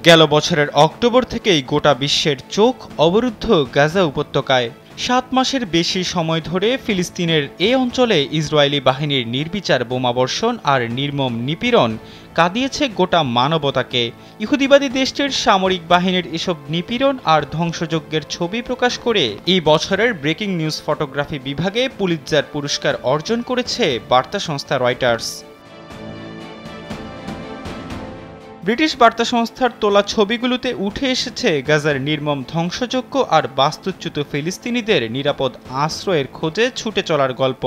গেল বছরের অক্টোবর থেকেই গোটা বিশ্বের চোখ অবরুদ্ধ গাজা উপত্যকায়। ৭ মাসের বেশি সময় ধরে ফিলিস্তিনের এ অঞ্চলে ইসরায়েলি বাহিনীর নির্বিচার বোমাবর্ষণ আর নির্মম নিপীড়ন কাঁদিয়েছে গোটা মানবতাকে। ইহুদিবাদী দেশটির সামরিক বাহিনীর এসব নিপীড়ন আর ধ্বংসযজ্ঞের ছবি প্রকাশ করে এই বছরের ব্রেকিং নিউজ ফটোগ্রাফি বিভাগে পুলিৎজার পুরস্কার অর্জন করেছে বার্তা সংস্থা রয়টার্স। ব্রিটিশ বার্তা সংস্থার তোলা ছবিগুলোতে উঠে এসেছে গাজার নির্মম ধ্বংসযজ্ঞ আর বাস্তুচ্যুত ফিলিস্তিনিদের নিরাপদ আশ্রয়ের খোঁজে ছুটে চলার গল্প।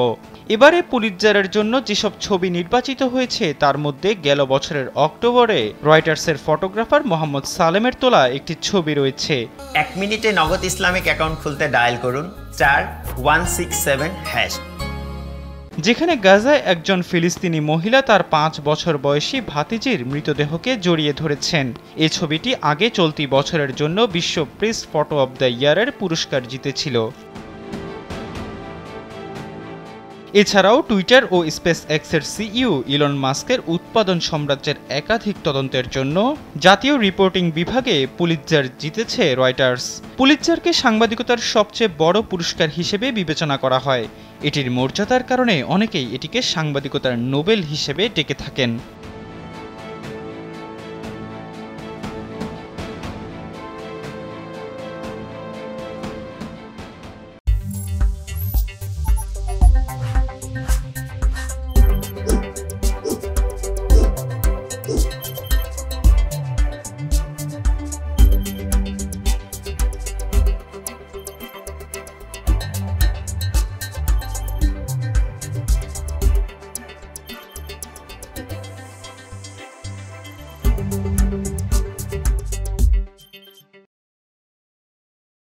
এবারে পুলিৎজারের জন্য যেসব ছবি নির্বাচিত হয়েছে তার মধ্যে গেল বছরের অক্টোবরে রয়টার্সের ফটোগ্রাফার মোহাম্মদ সালেমের তোলা একটি ছবি রয়েছে। 1 মিনিটে নগদ ইসলামিক অ্যাকাউন্ট খুলতে ডায়াল করুন *167#। যেখানে গাজায় একজন ফিলিস্তিনি মহিলা তার 5 বছর বয়সী ভাতিজির মৃতদেহকে জড়িয়ে ধরেছেন। এই ছবিটি আগে চলতি বছরের জন্য বিশ্ব প্রেস ফটো অব দ্য ইয়ারের পুরস্কার জিতেছিল। এছাড়াও টুইটার ও স্পেস এক্সের সিইও ইলন মাস্কের উৎপাদন সাম্রাজ্যের একাধিক তদন্তের জন্য জাতীয় রিপোর্টিং বিভাগে পুলিৎজার জিতেছে রয়টার্স। পুলিৎজারকে সাংবাদিকতার সবচেয়ে বড় পুরস্কার হিসেবে বিবেচনা করা হয়। এটির মর্যাদার কারণে অনেকেই এটিকে সাংবাদিকতার নোবেল হিসেবে ডেকে থাকেন।